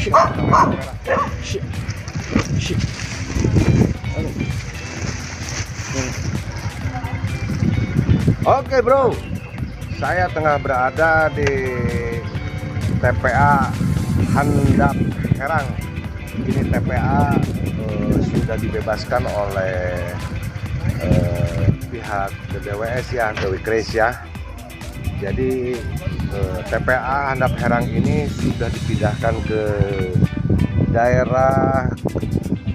Oke bro, saya tengah berada di TPA Handap Herang. Ini TPA sudah dibebaskan oleh pihak DWS ya, DWKRIS ya. Jadi TPA Handap Herang ini sudah dipindahkan ke daerah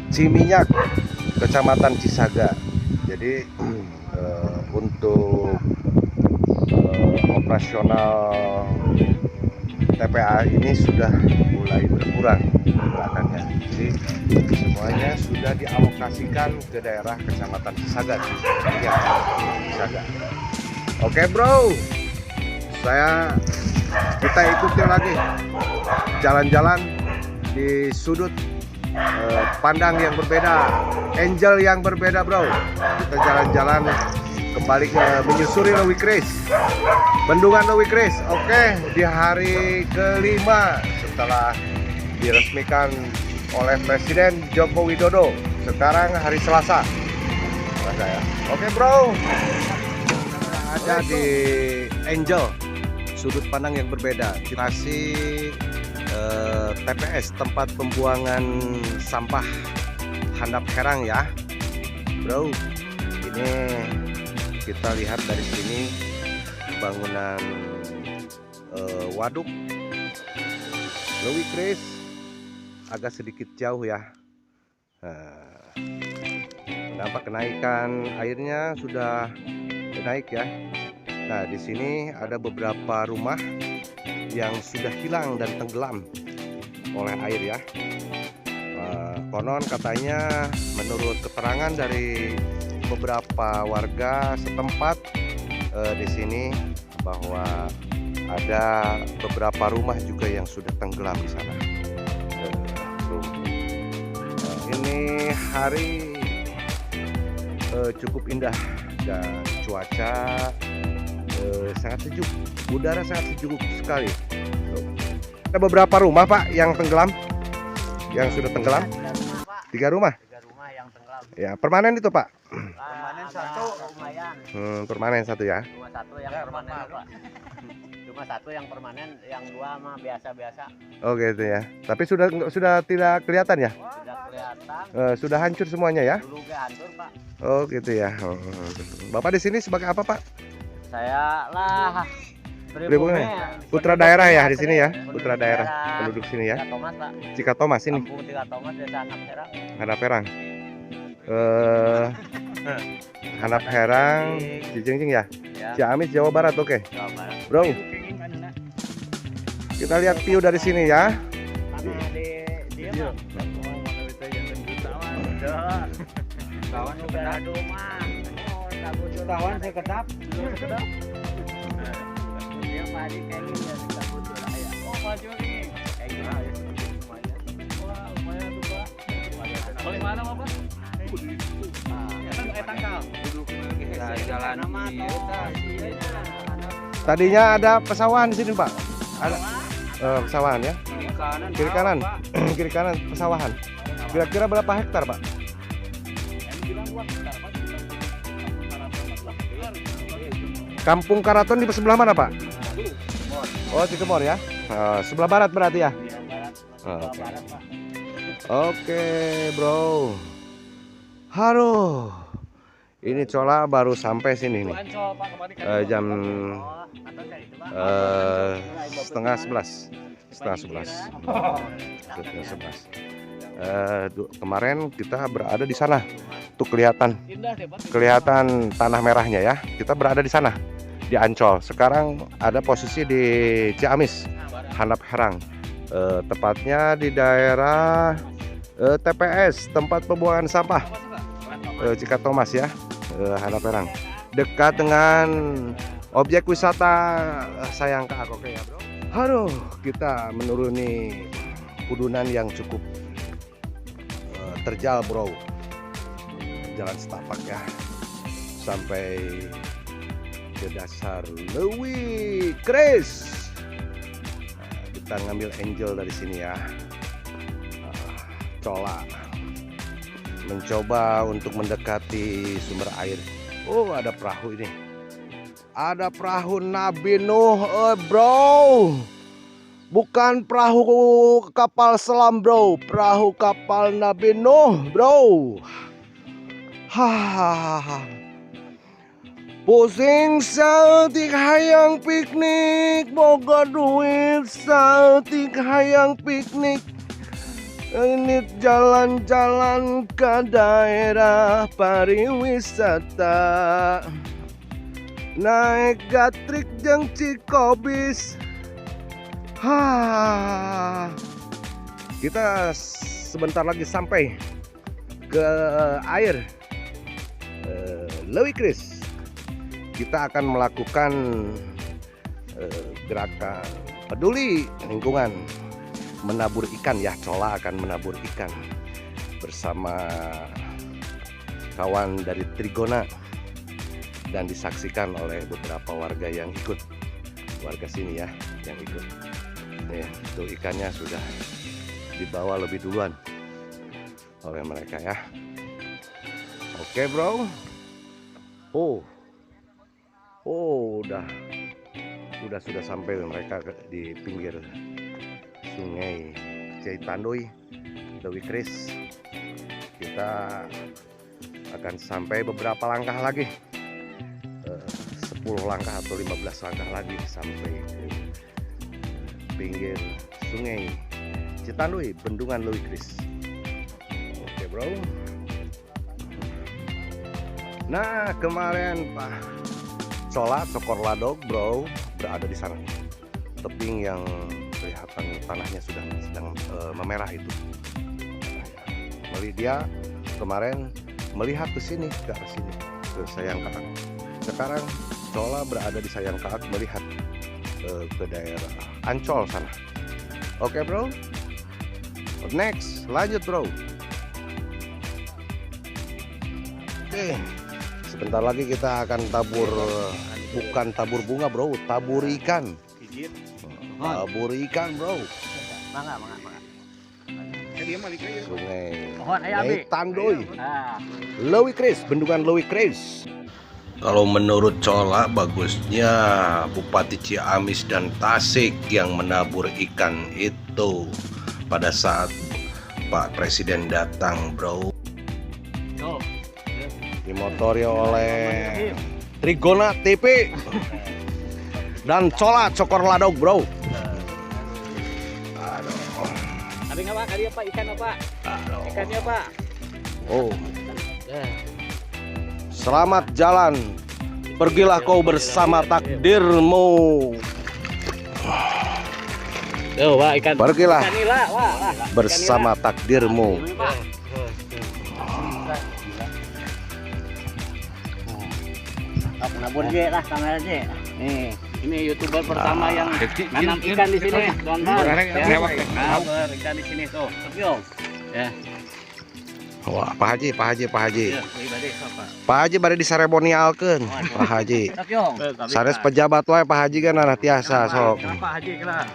Ciminyak, Kecamatan Cisaga. Jadi untuk operasional TPA ini sudah mulai berkurang pergerakannya. Jadi semuanya sudah dialokasikan ke daerah Kecamatan Cisaga. Ya, Cisaga. Oke bro, kita ikuti lagi jalan-jalan di sudut pandang yang berbeda, angle yang berbeda bro. Kita jalan-jalan kembali menyusuri DWKRIS, bendungan DWKRIS. Oke, di hari kelima setelah diresmikan oleh Presiden Joko Widodo. Sekarang hari Selasa ya. Oke bro, ada di angle sudut pandang yang berbeda. Masih TPS, tempat pembuangan sampah Handap Herang ya bro. Ini kita lihat dari sini bangunan waduk DWKRIS agak sedikit jauh ya. Nampak kenaikan airnya sudah naik ya. Nah, di sini ada beberapa rumah yang sudah hilang dan tenggelam oleh air ya. Konon katanya menurut keterangan dari beberapa warga setempat di sini bahwa ada beberapa rumah juga yang sudah tenggelam di sana. Ini hari cukup indah dan cuaca sangat sejuk, udara sangat sejuk sekali. Ada beberapa rumah Pak yang tenggelam, yang sudah tenggelam. 3 rumah. 3 rumah yang tenggelam. Ya, permanen itu Pak. Permanen 1 lumayan. Permanen 1 ya. Cuma 1 yang permanen Pak. Cuma 1 yang permanen, yang 2 mah biasa-biasa. Oh gitu ya. Tapi sudah tidak kelihatan ya? Sudah kelihatan. Sudah hancur semuanya ya? Dulu ke hancur Pak. Oh gitu ya. Bapak di sini sebagai apa Pak? Saya lah pribumi, putra daerah ya di sini ya, putra daerah penduduk sini ya. Cikatomas Pak. Cikatomas ini. Kampung Cikatomas, Desa Handap Herang. Handap Herang. Handap Herang, Cijengjing ya. Ciamis, Jawa Barat. Oke. Jawa Barat. Bro, kita lihat view dari sini ya. Kawan udah rumah. Kawan saya kedap. Dia padi kayak gini ya, kita butuh lah ya. Oh, baju ini. Kayak gini ya seperti semuanya. Wah, lumayan tuh, Pak. Kalau mana, Pak? Ya kan tangkal. Jalan Tadinya ada pesawahan di sini, Pak. Ada pesawahan ya. Kiri kanan. Kiri kanan pesawahan. Kira-kira berapa hektar, Pak? Kampung Karaton di sebelah mana Pak? Oh Cikemor ya. Sebelah barat berarti ya. Oke bro. Haduh. Ini Cola baru sampai sini nih. Jam setengah 11. Kemarin kita berada di sana. Tuh kelihatan tanah merahnya ya. Kita berada di sana di Ancol. Sekarang ada posisi di Ciamis, Handap Herang. Tepatnya di daerah TPS, tempat pembuangan sampah Cikatomas ya, Handap Herang. Dekat dengan objek wisata Sayangkar. Oke ya bro. Aduh, kita menuruni kudunan yang cukup terjal bro. Jalan setapak ya sampai ke dasar DWKRIS. Kita ngambil angle dari sini ya. Cola mencoba untuk mendekati sumber air. Oh, ada perahu ini. Ada perahu Nabi Nuh, bro. Bukan perahu kapal selam, bro. Perahu kapal Nabi Nuh, bro. Hahaha. Pusing saeutik hayang piknik, boga duit saeutik hayang piknik. Ini jalan-jalan ke daerah pariwisata, naik gatrik jeung Cikobis. Kita sebentar lagi sampai ke air Leuwi Kris. Kita akan melakukan gerakan peduli lingkungan, menabur ikan ya. Cola akan menabur ikan bersama kawan dari Trigona dan disaksikan oleh beberapa warga yang ikut, warga sini ya yang ikut. Nih, itu ikannya sudah dibawa lebih duluan oleh mereka ya. Oke, bro. Sudah sampai mereka di pinggir Sungai Citanduy, Leuwi Kris. Kita akan sampai beberapa langkah lagi, 10 langkah atau 15 langkah lagi sampai ke pinggir Sungai Citanduy, Bendungan Leuwi Kris. Oke, bro. Nah, kemarin Pak Cola Cokor Ladog, bro, berada di sana. Tebing yang kelihatan tanahnya sudah sedang memerah itu. Dia kemarin melihat ke sini, ke arah sini, ke Sayangkaak. Sekarang Cola berada di Sayangkaak melihat ke daerah Ancol sana. Oke, bro. Next, lanjut, bro. Oke. Sebentar lagi kita akan tabur, bukan tabur bunga, bro, tabur ikan. Tabur ikan, bro. Mangga. Sungai Citanduy, Leuwi Kris, Bendungan Leuwi Kris. Kalau menurut Cola, bagusnya Bupati Ciamis dan Tasik yang menabur ikan itu pada saat Pak Presiden datang, bro. Dimotori oleh Trigona TV dan Cola Cokor Ladog, bro. Ada nggak, Pak? Kali apa ikan apa? Ikannya apa? Selamat jalan, pergilah kau bersama takdirmu. Wah, ikan. Pergilah ikan nila, wah, bersama takdirmu. Nabur je lah kamera je. Nih, ini YouTuber pertama yang nanam ikan di sini, teman-teman. Nabur ikan di sini tuh. Yuk. Ya. Wah, Pak Haji. Pak Haji bari diseremonialkeun, Pak Haji. Sanes pejabat wae Pak Haji kan anak tiasa sok. Pak Haji lah.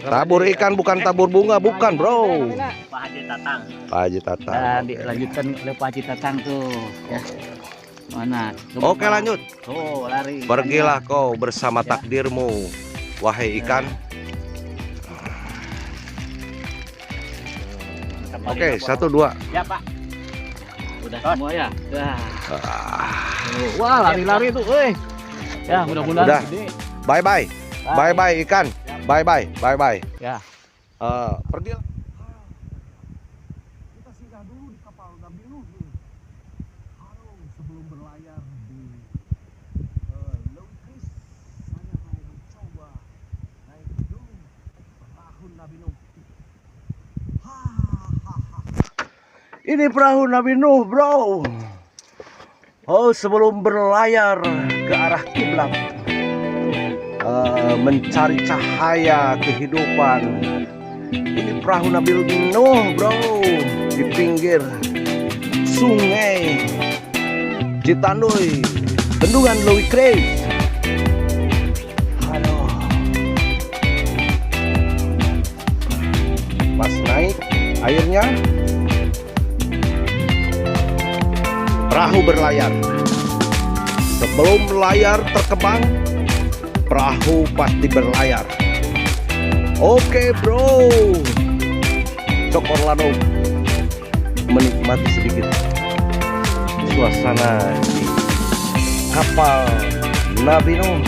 Tabur ikan bukan tabur bunga, bukan, bro. Pak Haji Tatang. Pak Haji Tatang. Nah, dilanjutkan oleh Pak Haji Tatang tuh, ya. Mana? Oke, lanjut. Oh, lari. Pergilah kau bersama takdirmu, wahai ikan. Oke, 1, 2. Ya, Pak. Udah semua ya. Wah, lari-lari tuh, Ya, mudah-mudahan Udah. gede. Bye-bye. Bye-bye ikan. Bye-bye. Bye-bye. Ya. Pergilah. Kita singgah dulu di kapal Nabi Nuh sebelum berlayar di Leuwi Kris. Saya mau mencoba naik dulu perahu Nabi Nuh. Ini perahu Nabi Nuh, bro. Sebelum berlayar ke arah kiblat, mencari cahaya kehidupan. Ini perahu Nabi Nuh, bro, di pinggir Sungai Citanduy, Bendungan Leuwi Kris. Aduh. Pas naik airnya perahu berlayar. Sebelum layar terkembang, perahu pasti berlayar. Oke bro, Cok Orlando menikmati sedikit suasana di kapal Nabi Nuh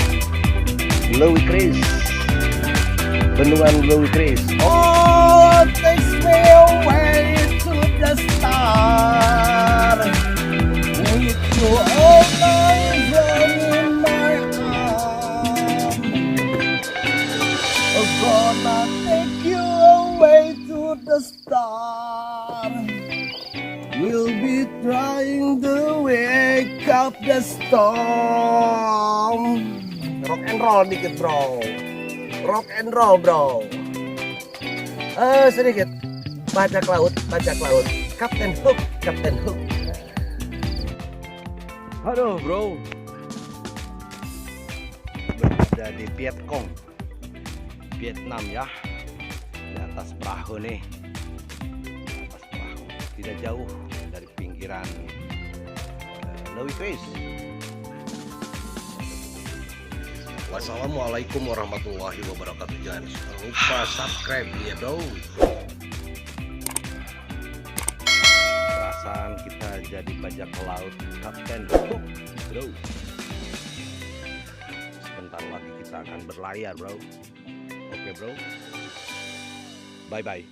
Louis Chris, bendungan Louis Chris. Oh, takes me away to the star. With you all night in my arms. I'm gonna take you away to the star. We'll be trying to wake up the storm. Rock and roll dikit bro. Rock and roll bro. Sedikit bajak laut. Kapten Hook. Aduh bro, berada di Vietcong, Vietnam ya. Di atas perahu nih, di atas perahu, tidak jauh dari pinggiran Louis Chris. Wassalamualaikum warahmatullahi wabarakatuh. Jangan lupa subscribe ya bro. Perasaan kita jadi bajak laut Kapten Hook bro. Sebentar lagi kita akan berlayar bro. Oke bro, bye bye.